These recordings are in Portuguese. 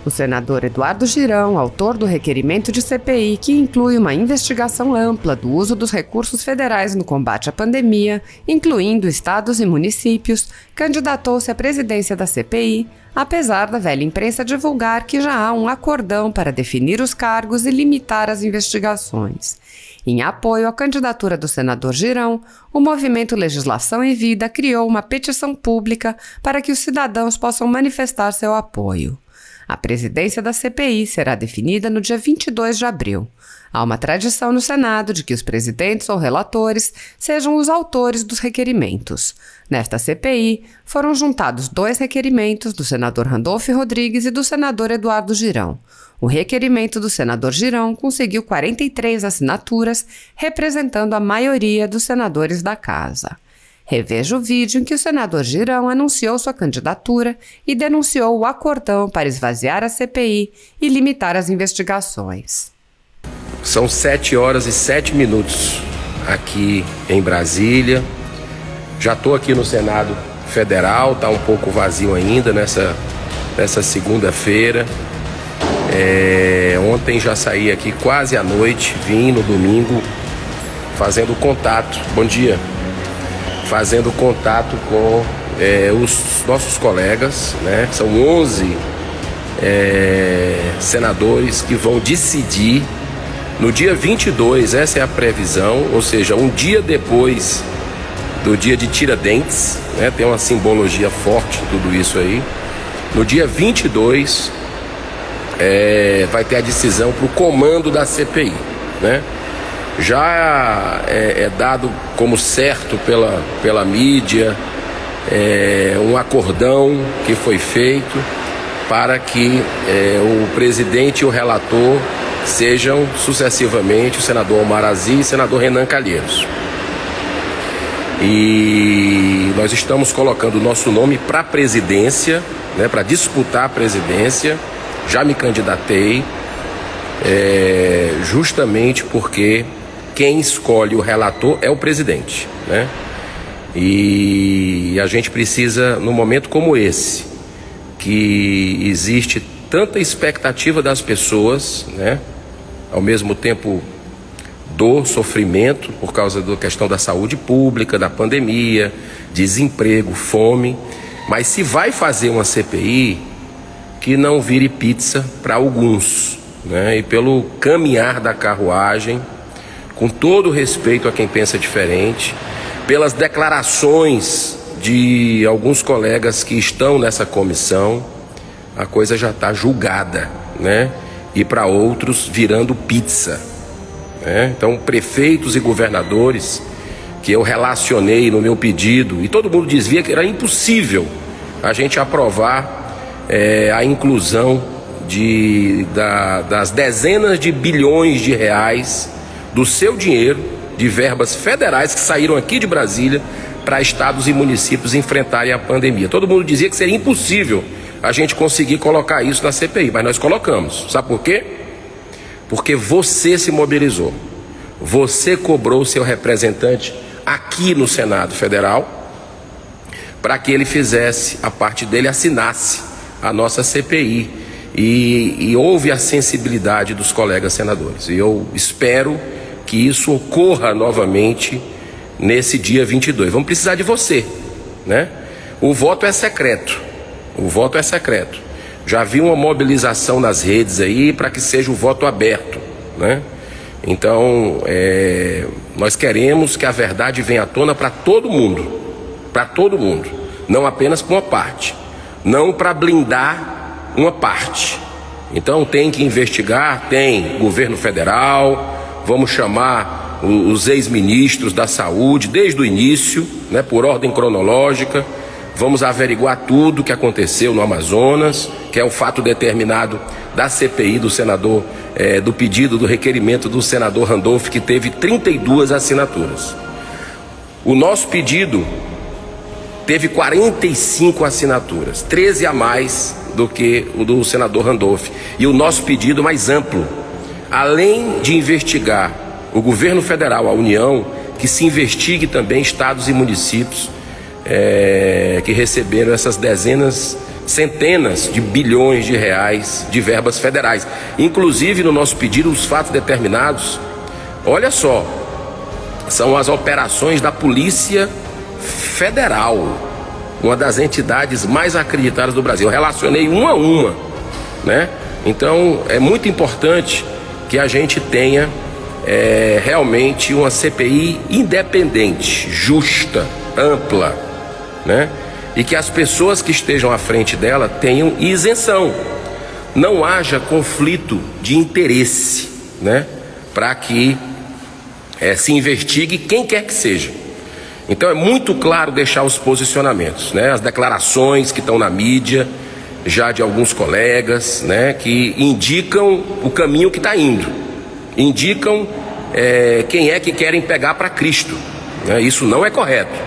O senador Eduardo Girão, autor do requerimento de CPI que inclui uma investigação ampla do uso dos recursos federais no combate à pandemia, incluindo estados e municípios, candidatou-se à presidência da CPI, apesar da velha imprensa divulgar que já há um acordão para definir os cargos e limitar as investigações. Em apoio à candidatura do senador Girão, o Movimento Legislação em Vida criou uma petição pública para que os cidadãos possam manifestar seu apoio. A presidência da CPI será definida no dia 22 de abril. Há uma tradição no Senado de que os presidentes ou relatores sejam os autores dos requerimentos. Nesta CPI, foram juntados 2 requerimentos do senador Randolfo Rodrigues e do senador Eduardo Girão. O requerimento do senador Girão conseguiu 43 assinaturas, representando a maioria dos senadores da Casa. Reveja o vídeo em que o senador Girão anunciou sua candidatura e denunciou o acordão para esvaziar a CPI e limitar as investigações. São 7h07 aqui em Brasília. Já estou aqui no Senado Federal, está um pouco vazio ainda nessa segunda-feira. Ontem já saí aqui quase à noite, vim no domingo fazendo contato. Bom dia. Fazendo contato com os nossos colegas, né? São 11 senadores que vão decidir no dia 22, essa é a previsão, ou seja, um dia depois do dia de Tiradentes, né? Tem uma simbologia forte tudo isso aí. No dia 22 vai ter a decisão para o comando da CPI, né? Já é dado como certo pela mídia um acordão que foi feito para que o presidente e o relator sejam sucessivamente o senador Omar Aziz e o senador Renan Calheiros. E nós estamos colocando o nosso nome para a presidência, né, para disputar a presidência. Já me candidatei, justamente porque quem escolhe o relator é o presidente, né? E a gente precisa, num momento como esse, que existe tanta expectativa das pessoas, né? Ao mesmo tempo dor, sofrimento por causa da questão da saúde pública, da pandemia, desemprego, fome. Mas se vai fazer uma CPI, que não vire pizza para alguns, né? E pelo caminhar da carruagem, com todo o respeito a quem pensa diferente, pelas declarações de alguns colegas que estão nessa comissão, a coisa já está julgada, né? E para outros virando pizza, né? Então, prefeitos e governadores que eu relacionei no meu pedido, e todo mundo dizia que era impossível a gente aprovar a inclusão das dezenas de bilhões de reais do seu dinheiro, de verbas federais que saíram aqui de Brasília para estados e municípios enfrentarem a pandemia. Todo mundo dizia que seria impossível a gente conseguir colocar isso na CPI, mas nós colocamos. Sabe por quê? Porque você se mobilizou, você cobrou o seu representante aqui no Senado Federal para que ele fizesse a parte dele, assinasse a nossa CPI, e houve a sensibilidade dos colegas senadores, e eu espero que isso ocorra novamente nesse dia 22. Vamos precisar de você, né? O voto é secreto, já vi uma mobilização nas redes aí para que seja o voto aberto, né? Então nós queremos que a verdade venha à tona para todo mundo, não apenas para uma parte, não para blindar uma parte. Então tem que investigar, tem governo federal, vamos chamar os ex-ministros da saúde desde o início, né, por ordem cronológica, vamos averiguar tudo o que aconteceu no Amazonas, que é o fato determinado da CPI do senador, do pedido do requerimento do senador Randolfo, que teve 32 assinaturas. O nosso pedido teve 45 assinaturas, 13 a mais do que o do senador Randolfo. E o nosso pedido mais amplo, além de investigar o governo federal, a União, que se investigue também estados e municípios que receberam essas dezenas centenas de bilhões de reais de verbas federais. Inclusive, no nosso pedido, os fatos determinados, olha só, são as operações da Polícia Federal, uma das entidades mais acreditadas do Brasil. Eu relacionei uma a uma, né? Então, é muito importante que a gente tenha realmente uma CPI independente, justa, ampla, né? E que as pessoas que estejam à frente dela tenham isenção, não haja conflito de interesse, né? Para que se investigue quem quer que seja. Então é muito claro deixar os posicionamentos, né? As declarações que estão na mídia, já de alguns colegas, né? Que indicam o caminho que está indo, indicam quem é que querem pegar para Cristo, né? Isso não é correto,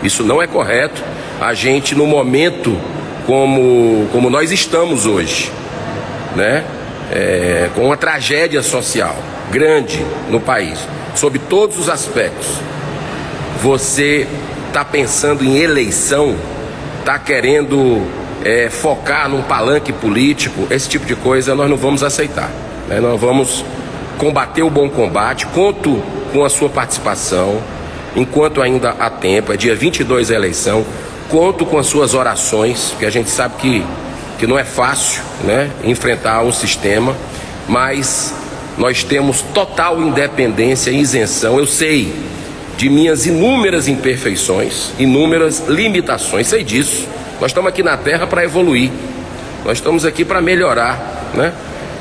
isso não é correto. A gente, no momento como nós estamos hoje, né? Com uma tragédia social grande no país, sob todos os aspectos, você está pensando em eleição, está querendo focar num palanque político, esse tipo de coisa nós não vamos aceitar, né? Nós vamos combater o bom combate. Conto com a sua participação, enquanto ainda há tempo, é dia 22 a eleição. Conto com as suas orações, porque a gente sabe que não é fácil, né, enfrentar um sistema, mas nós temos total independência e isenção. Eu sei de minhas inúmeras imperfeições, inúmeras limitações, sei disso. Nós estamos aqui na Terra para evoluir, nós estamos aqui para melhorar, né?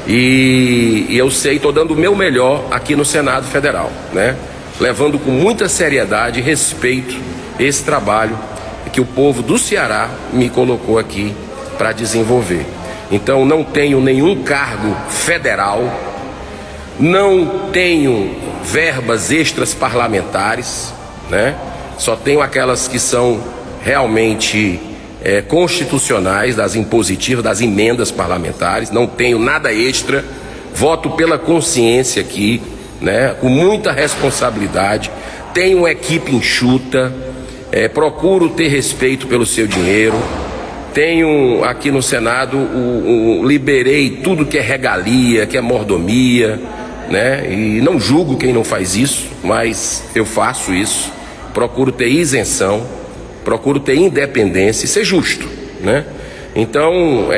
E eu sei, estou dando o meu melhor aqui no Senado Federal, né? Levando com muita seriedade e respeito esse trabalho que o povo do Ceará me colocou aqui para desenvolver. Então não tenho nenhum cargo federal, não tenho verbas extras parlamentares, né? Só tenho aquelas que são realmente constitucionais, das impositivas, das emendas parlamentares. Não tenho nada extra, voto pela consciência aqui, né? Com muita responsabilidade, tenho uma equipe enxuta, procuro ter respeito pelo seu dinheiro. Tenho aqui no Senado, liberei tudo que é regalia, que é mordomia, né? E não julgo quem não faz isso, mas eu faço isso. Procuro ter isenção, procuro ter independência e ser justo, né? Então,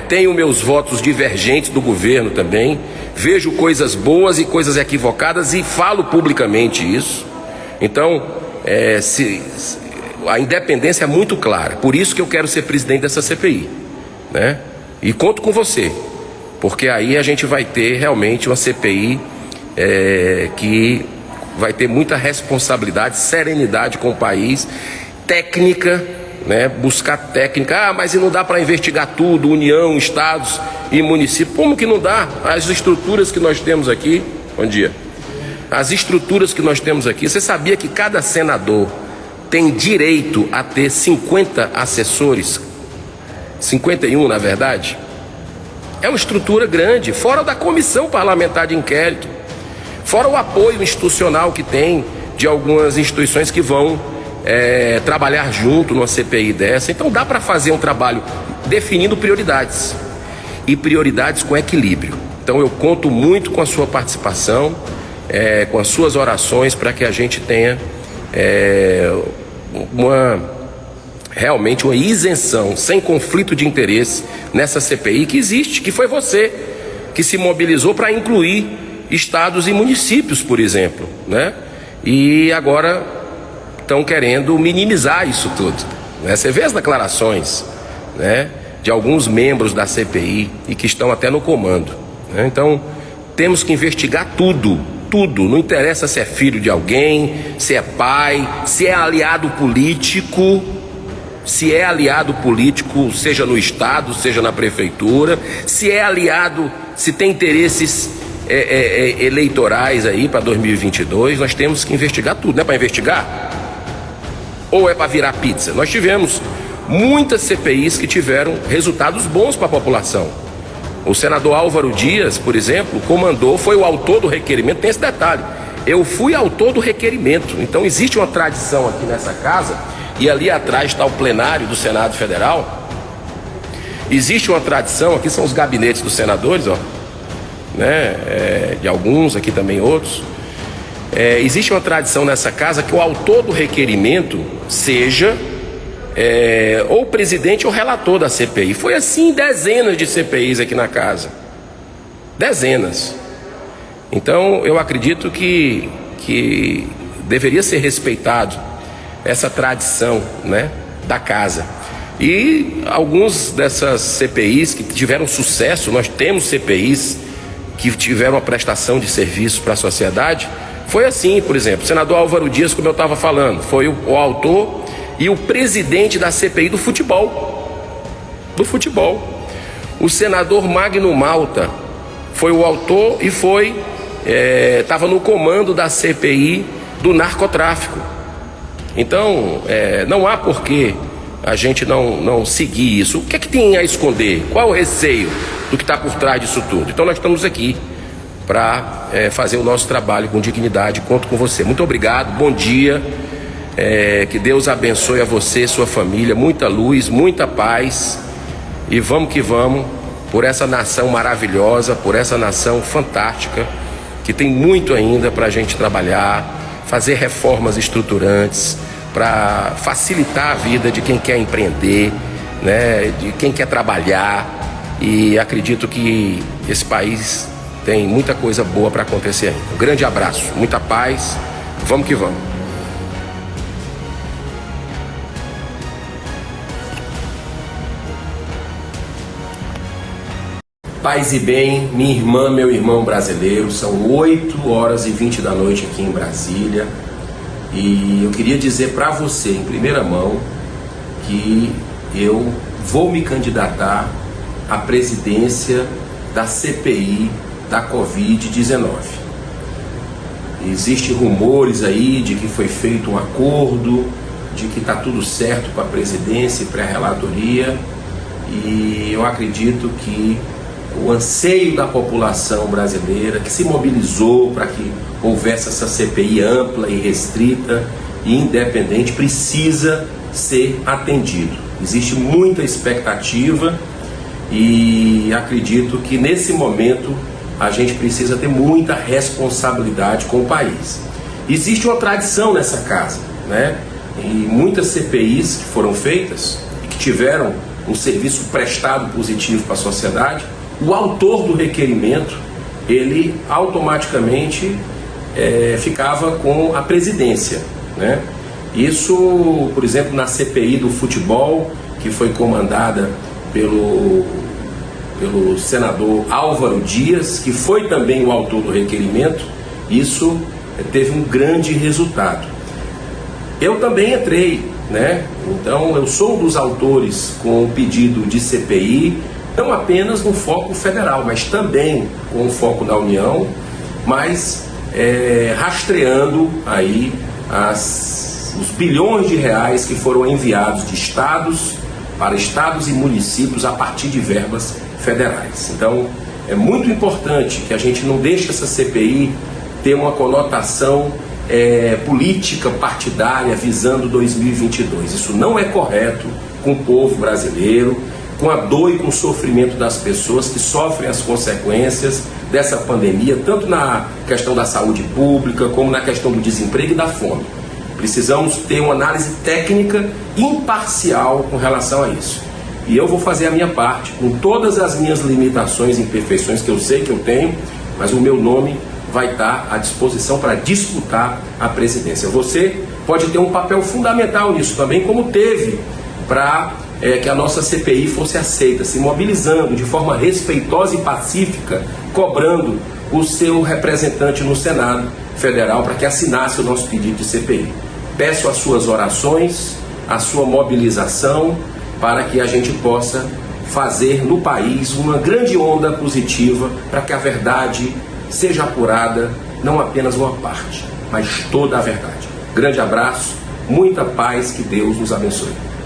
tenho meus votos divergentes do governo também, vejo coisas boas e coisas equivocadas e falo publicamente isso. Então, a independência é muito clara, por isso que eu quero ser presidente dessa CPI, né? E conto com você, porque aí a gente vai ter realmente uma CPI que vai ter muita responsabilidade, serenidade com o país, técnica, né? Buscar técnica. Mas e não dá para investigar tudo, União, estados e municípios? Como que não dá? As estruturas que nós temos aqui, bom dia, as estruturas que nós temos aqui, você sabia que cada senador tem direito a ter 50 assessores, 51 na verdade? É uma estrutura grande, fora da comissão parlamentar de inquérito, fora o apoio institucional que tem de algumas instituições que vão trabalhar junto numa CPI dessa. Então dá para fazer um trabalho definindo prioridades, e prioridades com equilíbrio. Então eu conto muito com a sua participação, com as suas orações, para que a gente tenha realmente uma isenção, sem conflito de interesse nessa CPI que existe, que foi você que se mobilizou para incluir estados e municípios, por exemplo, né? E agora estão querendo minimizar isso tudo, né? Você vê as declarações, né, de alguns membros da CPI e que estão até no comando, né? Então temos que investigar tudo, não interessa se é filho de alguém, se é pai, se é aliado político, seja no estado, seja na prefeitura, se é aliado, se tem interesses eleitorais aí para 2022, nós temos que investigar tudo. Não é para investigar? Ou é para virar pizza? Nós tivemos muitas CPIs que tiveram resultados bons para a população. O senador Álvaro Dias, por exemplo, comandou, foi o autor do requerimento. Tem esse detalhe, eu fui autor do requerimento. Então existe uma tradição aqui nessa casa, e ali atrás está o plenário do Senado Federal, existe uma tradição, aqui são os gabinetes dos senadores, ó, né? De alguns, aqui também outros. Existe uma tradição nessa casa que o autor do requerimento seja ou o presidente ou o relator da CPI. Foi assim em dezenas de CPIs aqui na casa. Dezenas. Então eu acredito que deveria ser respeitado essa tradição, né, da casa. E alguns dessas CPIs que tiveram sucesso, nós temos CPIs que tiveram uma prestação de serviço para a sociedade. Foi assim, por exemplo, o senador Álvaro Dias, como eu estava falando, foi o autor e o presidente da CPI do futebol. Do futebol. O senador Magno Malta foi o autor e estava no comando da CPI do narcotráfico. Então, não há por que a gente não seguir isso. O que é que tem a esconder? Qual é o receio do que está por trás disso tudo? Então nós estamos aqui para fazer o nosso trabalho com dignidade. Conto com você. Muito obrigado, bom dia, que Deus abençoe a você, sua família, muita luz, muita paz, e vamos que vamos por essa nação maravilhosa, por essa nação fantástica, que tem muito ainda para a gente trabalhar, fazer reformas estruturantes, para facilitar a vida de quem quer empreender, né, de quem quer trabalhar, e acredito que esse país tem muita coisa boa para acontecer ainda. Um grande abraço, muita paz, vamos que vamos. Paz e bem, minha irmã, meu irmão brasileiro, são 8h20 da noite aqui em Brasília, e eu queria dizer para você, em primeira mão, que eu vou me candidatar à presidência da CPI da Covid-19. Existem rumores aí de que foi feito um acordo, de que está tudo certo para a presidência e para a relatoria, e eu acredito que o anseio da população brasileira, que se mobilizou para que houvesse essa CPI ampla e restrita e independente, precisa ser atendido. Existe muita expectativa e acredito que nesse momento a gente precisa ter muita responsabilidade com o país. Existe uma tradição nessa casa, né? E muitas CPIs que foram feitas e que tiveram um serviço prestado positivo para a sociedade, o autor do requerimento, ele automaticamente ficava com a presidência, né? Isso, por exemplo, na CPI do futebol, que foi comandada pelo senador Álvaro Dias, que foi também o autor do requerimento, isso teve um grande resultado. Eu também entrei, né? Então eu sou um dos autores com o pedido de CPI, não apenas no foco federal, mas também com o foco na União, mas rastreando aí os bilhões de reais que foram enviados de estados para estados e municípios a partir de verbas federais. Então é muito importante que a gente não deixe essa CPI ter uma conotação política partidária visando 2022. Isso não é correto com o povo brasileiro, com a dor e com o sofrimento das pessoas que sofrem as consequências dessa pandemia, tanto na questão da saúde pública, como na questão do desemprego e da fome. Precisamos ter uma análise técnica imparcial com relação a isso. E eu vou fazer a minha parte, com todas as minhas limitações e imperfeições que eu sei que eu tenho, mas o meu nome vai estar à disposição para disputar a presidência. Você pode ter um papel fundamental nisso também, como teve para que a nossa CPI fosse aceita, se mobilizando de forma respeitosa e pacífica, cobrando o seu representante no Senado Federal para que assinasse o nosso pedido de CPI. Peço as suas orações, a sua mobilização, para que a gente possa fazer no país uma grande onda positiva para que a verdade seja apurada, não apenas uma parte, mas toda a verdade. Grande abraço, muita paz, que Deus nos abençoe.